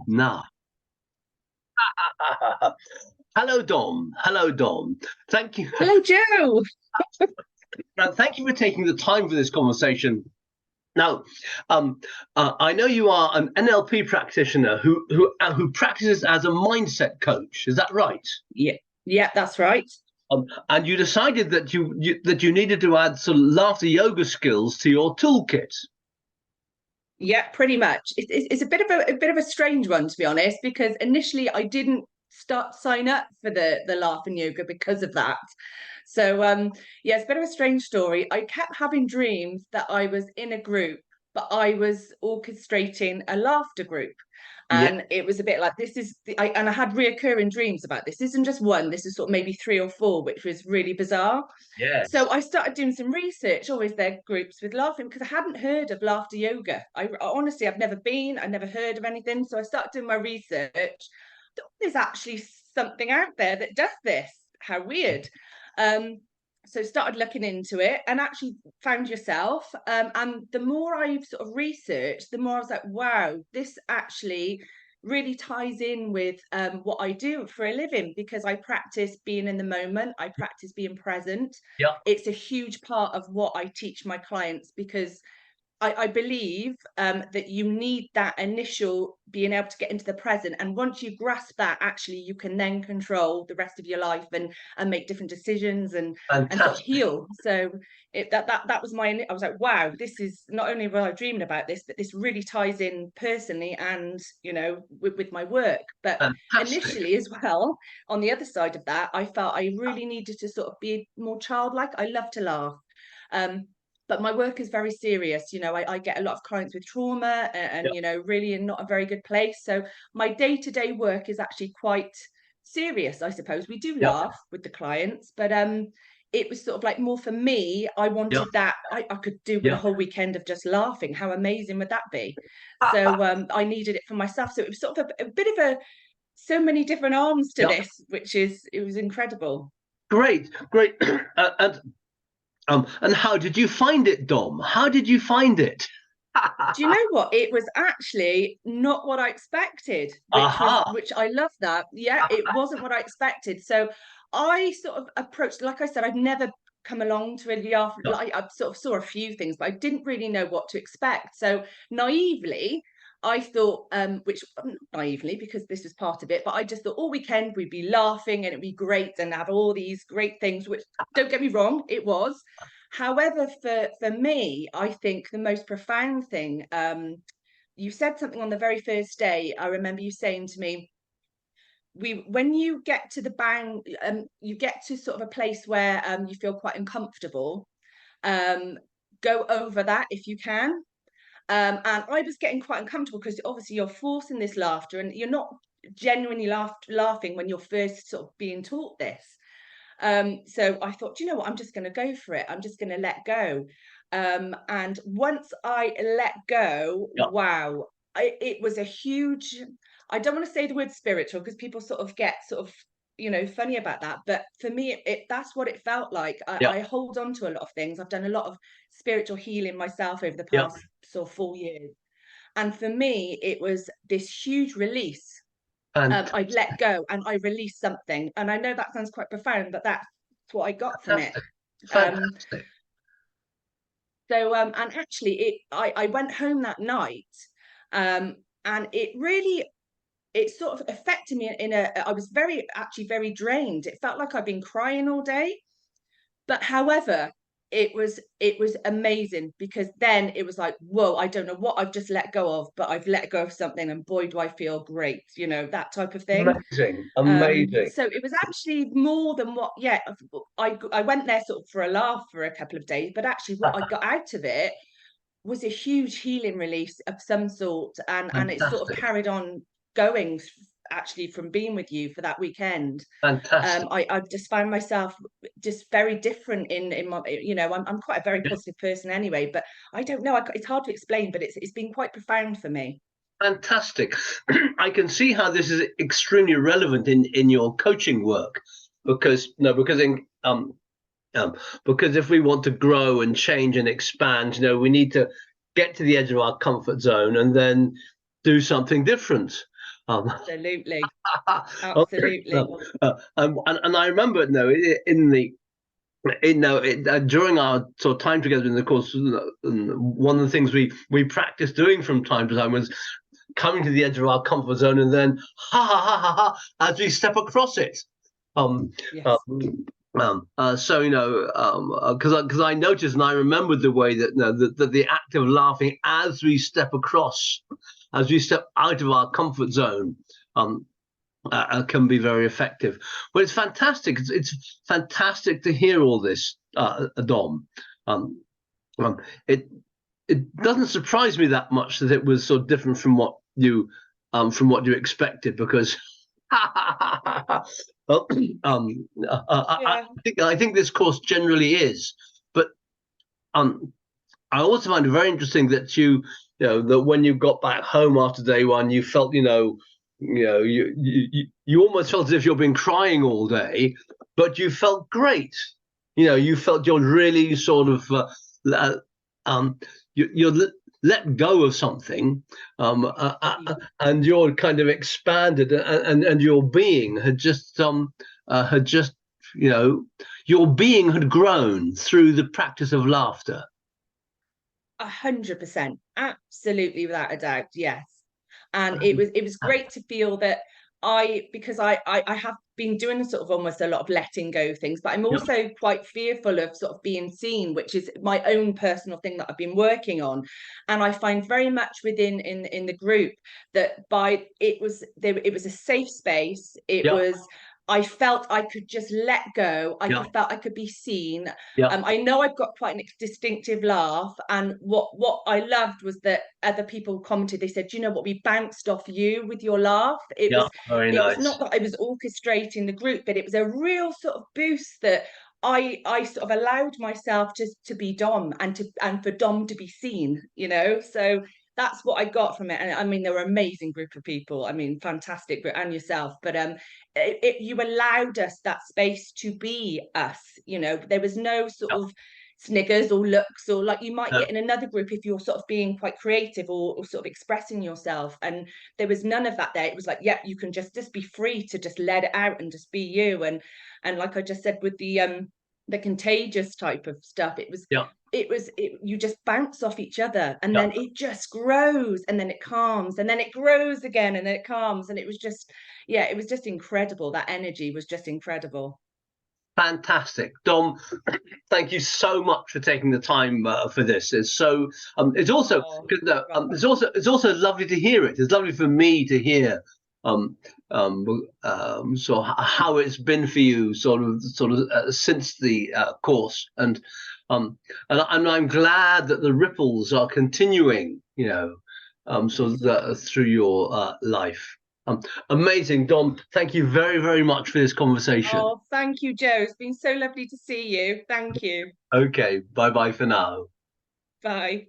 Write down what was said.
Now, hello, Dom. Hello, Dom. Thank you. Hello, Joe. Thank you for taking the time for this conversation. Now, I know you are an NLP practitioner who practices as a mindset coach. Is that right? Yeah, yeah, that's right. And you decided that you needed to add some laughter yoga skills to your toolkit. Yeah, pretty much. It's a bit of a strange one, to be honest, because initially I didn't sign up for the laughing yoga because of that. So yeah, it's a bit of a strange story. I kept having dreams that I was in a group, but I was orchestrating a laughter group. Yeah. And it was a bit like and I had reoccurring dreams about this. This isn't just one, this is sort of maybe three or four, which was really bizarre. Yes. So I started doing some research. Always there groups with laughing because I hadn't heard of laughter yoga. Honestly, I've never been, I never heard of anything. So I started doing my research. There's actually something out there that does this. How weird. Um, so started looking into it and actually found yourself. And the more I've sort of researched, the more I was like, wow, this actually really ties in with what I do for a living because I practice being in the moment, I practice being present. Yeah. It's a huge part of what I teach my clients because I believe that you need that initial being able to get into the present, and once you grasp that, actually, you can then control the rest of your life and make different decisions and sort of Fantastic. heal. So that was my. I was like, wow, this is not only was I dreaming about this, but this really ties in personally and with my work. But Fantastic. initially, as well, on the other side of that, I felt I really needed to sort of be more childlike. I love to laugh. Um, but my work is very serious. I get a lot of clients with trauma Yeah. really in not a very good place. So my day-to-day work is actually quite serious, I suppose. We do Yeah. laugh with the clients, but it was sort of like more for me. I Yeah. wanted that. I could do with a Yeah. whole weekend of just laughing. How amazing would that be? So I needed it for myself. So it was sort of a bit of a so many different arms to Yeah. this, it was incredible. Great. Great. And how did you find it, Dom? How did you find it? Do you know what? It was actually not what I expected, Aha. which I love that. Yeah, it wasn't what I expected. So I sort of approached, like I said, I'd never come along to really after Yeah. like I sort of saw a few things, but I didn't really know what to expect. So naively, I thought, which naively, because this was part of it, but I just thought all weekend we'd be laughing and it'd be great and have all these great things, which don't get me wrong, it was. However, for me, I think the most profound thing, you said something on the very first day. I remember you saying to me, when you get to the bound, you get to sort of a place where you feel quite uncomfortable. Um, go over that if you can. And I was getting quite uncomfortable because obviously you're forcing this laughter and you're not genuinely laughing when you're first sort of being taught this. So I thought, you know what, I'm just going to go for it. I'm just going to let go. And once I let go, Yeah. wow, it was a huge, I don't want to say the word spiritual because people sort of get sort of, funny about that. But for me, that's what it felt like. Yeah. I hold on to a lot of things. I've done a lot of spiritual healing myself over the Yeah. past sort of 4 years. And for me, it was this huge release. I'd Fantastic. let go and I released something. And I know that sounds quite profound, but that's what I got from it. Fantastic. Um, Fantastic. and actually, I went home that night, and it sort of affected me in a. I was actually very drained. It felt like I'd been crying all day. But however, it was amazing because then it was like, whoa, I don't know what I've just let go of, but I've let go of something, and boy, do I feel great, that type of thing. Amazing. Amazing. So it was actually more than what, yeah, I went there sort of for a laugh for a couple of days, but actually what I got out of it was a huge healing release of some sort, and it sort of Fantastic. carried on going actually from being with you for that weekend. Fantastic. I've just found myself just very different in my, I'm quite a very positive person anyway, but I don't know, it's hard to explain, but it's been quite profound for me. Fantastic. I can see how this is extremely relevant in your coaching work because no, um, because if we want to grow and change and expand, we need to get to the edge of our comfort zone and then do something different. Absolutely. Okay. Absolutely. And I remember, in the during our sort of time together in the course, one of the things we practiced doing from time to time was coming to the edge of our comfort zone and then ha ha ha ha ha as we step across it. Yes. So because I noticed and I remembered the way that the act of laughing as we step out of our comfort zone can be very effective. Well, it's fantastic. It's fantastic to hear all this, Dom. It doesn't surprise me that much that it was so different from what you expected, because well, I think this course generally is, but I also find it very interesting that that when you got back home after day one, you felt you almost felt as if you've been crying all day, but you felt great. You felt you're really sort of you're let go of something, and you're kind of expanded, and your being your being had grown through the practice of laughter. 100%, absolutely, without a doubt, yes. And it was great to feel that because I have been doing sort of almost a lot of letting go things, but I'm also quite fearful of sort of being seen, which is my own personal thing that I've been working on. And I find very much within in the group that it was a safe space. I felt I could just let go. Felt I could be seen. I know I've got quite a distinctive laugh, and what I loved was that other people commented. They said, "You know what? We bounced off you with your laugh." It was not that I was orchestrating the group, but it was a real sort of boost that I sort of allowed myself just to be Dom, and for Dom to be seen. So that's what I got from it. And I mean, they were an amazing group of people. I mean, fantastic, and yourself. But you allowed us that space to be us. There was no sort of sniggers or looks, or like you might get in another group if you're sort of being quite creative or sort of expressing yourself. And there was none of that there. It was like, yeah, you can just be free to just let it out and just be you. And like I just said, with the contagious type of stuff, you just bounce off each other, and then it just grows, and then it calms, and then it grows again, and then it calms. And it was just incredible. That energy was just incredible. Fantastic, Dom. Thank you so much for taking the time for this. It's so it's also it's also lovely to hear it. It's lovely for me to hear so how it's been for you sort of since the course, and I'm glad that the ripples are continuing, through your life. Amazing, Dom. Thank you very, very much for this conversation. Oh, thank you, Joe. It's been so lovely to see you. Thank you. Okay, bye-bye for now. Bye.